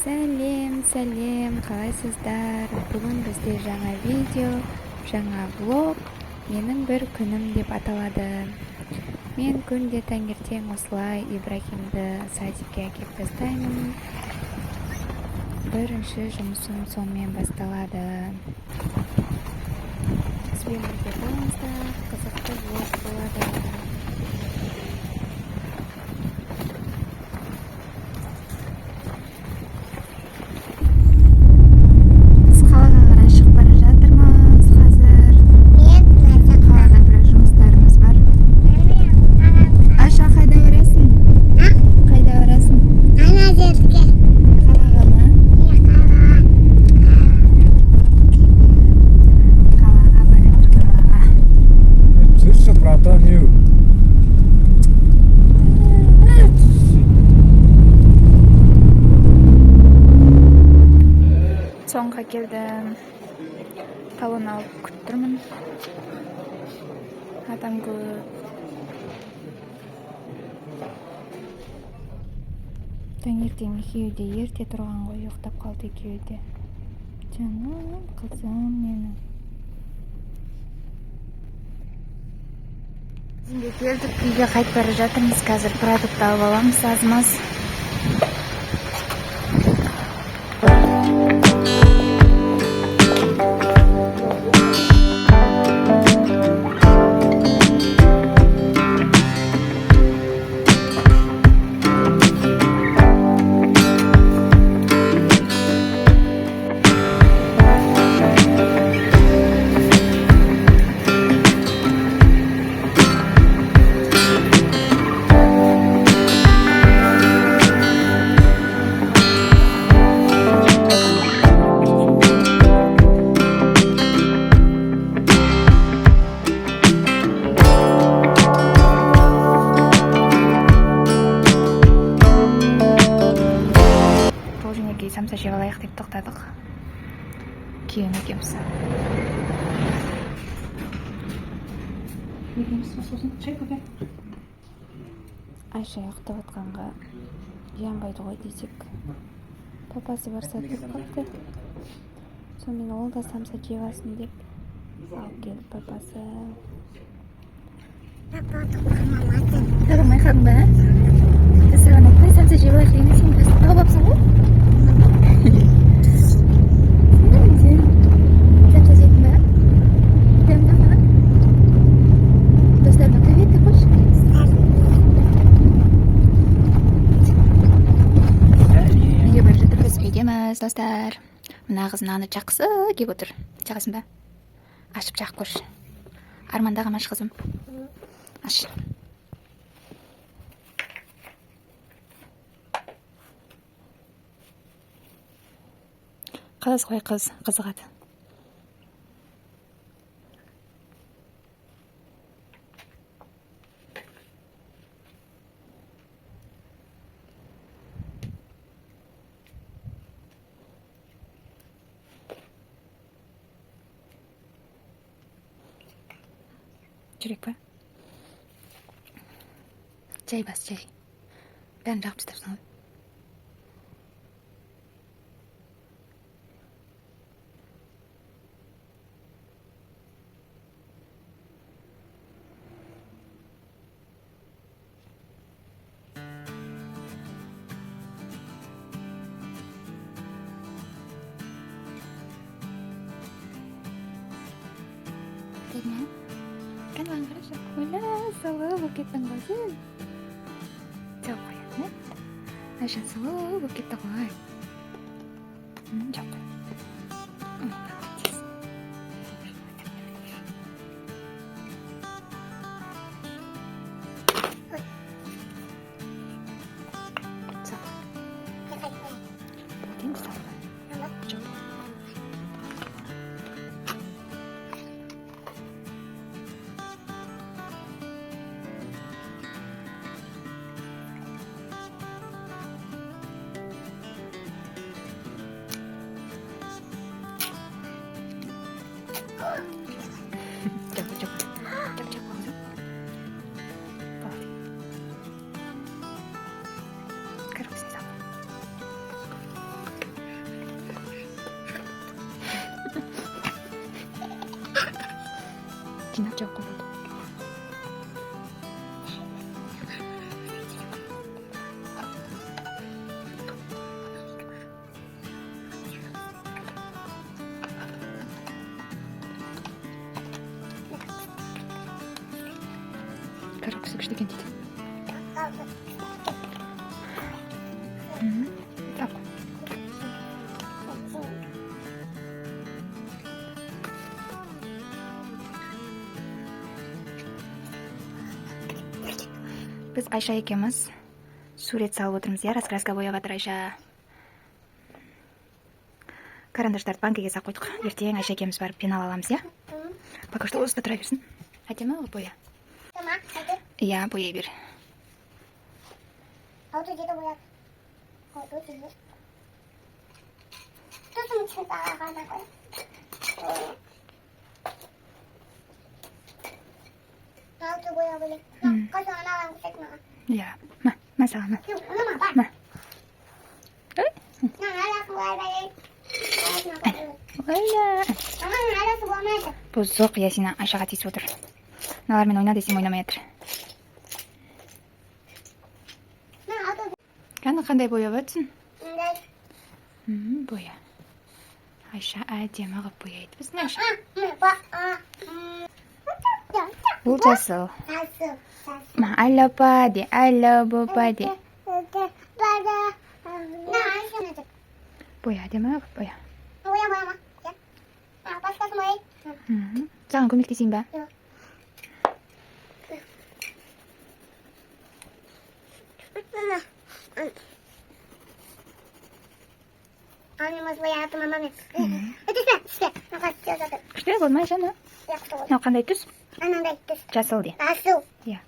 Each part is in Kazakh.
Сәлем, қалайсыздар? Бүгін бізде жаңа видео, жаңа влог, менің бір күнім деп аталады. Мен күнде таңертең осылай Ибрахимді садикке әкеп тастаймын. Бірінші жұмысым сонымен басталады. Бізбен бірге болыңыздар, қызықты влог болады. Соңға келдім. Талон алып күттірмін. Адам көп. Таңертең екеуі де ерте тұрған ғой, ұйықтап қалды екеуі де. Жаным, қызым менің. Бізге келдік, үйге қайтып бара жатырмыз. Қазір продукт алып аламыз, аз-маз. Самса жеп алайық деп тоқтадық. Күйеуім екеуміз. Айша ұйықтап отқанға жанбайды ғой десек. Папасы барса тұрып қалды. Сонымен ол да самса жеп алсын деп алып келіп папасы. Тарамай қалдың ба? Саған айтпай самса жеп алайық деген сен біраз тауып алыпсың ғой? Достар, мына қыз наны жақсы кеп отыр. Жағасың ба? Ашып жақ көрші. Армандағым аш қызым. Аш. Қыз ғой қыз, қызығады. Жүрек па? Жай бас, жай. Бәрін жағып тастапсың ғой. Дәне? Kan lang қарашы. Оля, сұлу болып кеттің ғой сен. Жоқ қой, Айша сұлу болып кетті ғой. Жоқ қой. жинап жауып қойып болды. Коробкасы күшті екен дейді. Так. Біз Айша екеуміз сурет салып отырмыз, я раскраска бояп жатыр Айша. Карандаштарды банкіге салып қойдық. Ертең Айша екеуміз барып пенал аламыз, я? Пока что осында тұра берсін. Әдемі ғой боя? Иә, бояй бер. Auto gitu buat auto gitu. Terus macam apa aku? Auto boleh boleh. Kau jangan orang cek mah. Iya, masalah mah. Mana apa? Mah. Nah, ada sebuah lagi. Ойна. Ada sebuah mana? Бұзық, Ясина Айшаға тиісіп отыр. Мыналармен ойна десем ойнамай жатыр. Қандай бояп жатсың? Боя. Айша әдемі қылып бояйды. Біздің Айша. Бұл жасыл. Алла па де, алла бопа де. Боя, әдемі қылып боя. Саған көмектесейін ба? Mas boya atau mamanya. Itu sih. Makasih ya. Күшті болмай жаны. Мынау қандай түс? Анандай түс. Жасыл де. Асыл. Иә.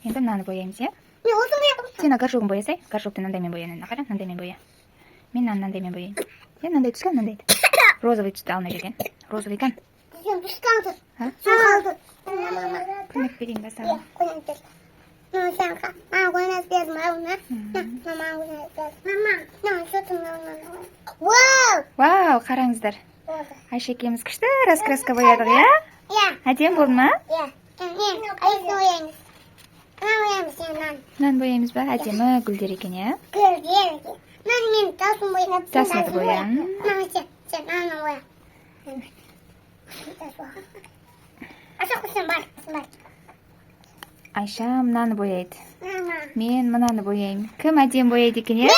Енді мынаны бояймыз, иә? Не, осы боядым. Сен горшогын боясай. Горшокты мынандаймен боя. Қара, мынандаймен боя. Мен мынандаймен бояйын. Сен мынандай түскен, мынандайды. Розовый түсті алына жерден. Розовый кан. Сен түс қалды. Сен қалды. Көмек берейін ба саған? Көмек бер. Sen aguas de mauna. Mama Mama, что ты мама? Вау! Вау, қараңыздар. Айша екеуміз күшті раскраска боядық, иә? Иә. Әдем болды ма? Иә. Айша бояймыз. Бояймыз нан. Нан бояймыз ба? Әдемі гүлдер екен, иә? Гүлдер екен. Мен тасын бояймын. Тасыңды боя. Сен наны боя. Ашық сен бар. Айша мынаны бояйды. Мен мынаны бояймын. Кім әдем бояйды екен, иә?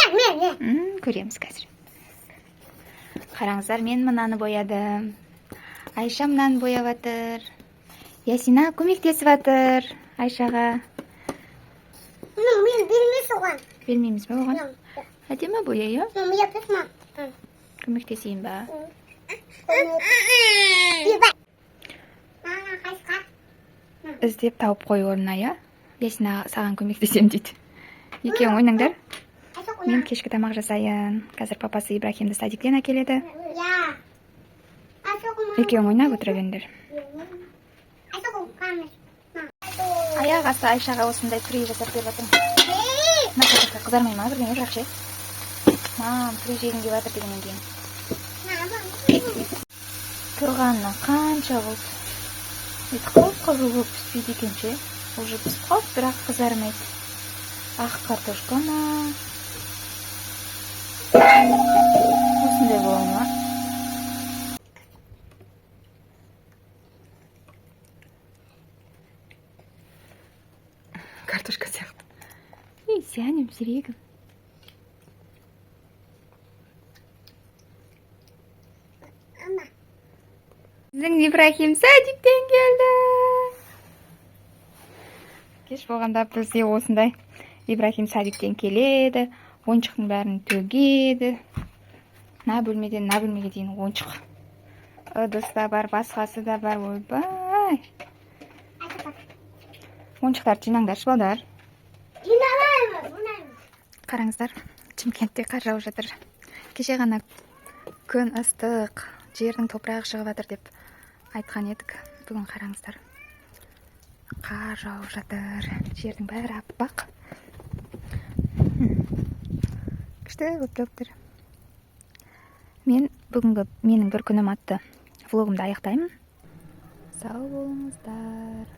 Мен. Көреміз қазір. Қараңыздар, мен мынаны боядым. Айша мынаны бояп жатыр. Ясина көмектесіп жатыр Айшаға. Мен бермес оған. Бермейміз ба оған? Әдемі бояй, иә? Көмектесейін ба? Іздеп тауып қой орнына, иә? Ясина саған көмектесем дейді. Екеуің ойнаңдар. Мен кешкі тамақ жасайын. Қазір папасы Ибрахимді садиктен әкеледі. Екеуің ойнап отыра беріңдер. Аяқ асты Айшаға осындай күрей жасап беріп жатырмын. Мына қызармай ма бірдеңе бірақ ше? Мам, күрей жегім келіп жатыр дегеннен кейін. Тұрғанына қанша болды. Қып-қызыл болып піспейді екен ше. Уже пісіп қалып, бірақ қызармайды. Ақ картошка ма? Осындай бола ма? Картошка сияқты. Ей, сәнім, жүрегім. Біздің Ибрахим садиктен келді. Кеш болғанда бізде осындай Ибрахим садиктен келеді. Ойыншықтың бәрін төгеді. На бөлмеден на бөлмеге дейін ойыншық. Ыдыс да бар, басқасы да бар. Ойбай. Ойыншықтарды жинаңдаршы балдар. Қараңыздар, Шымкентте қар жауып жатыр. Кеше ғана күн ыстық, жердің топырағы шығып жатыр деп айтқан едік. Бүгін қараңыздар. Қар жауып жатыр. Жердің бәрі аппақ. Күшті болып келіп. Мен бүгінгі менің бір күнім атты влогымды аяқтаймын. сау болыңыздар.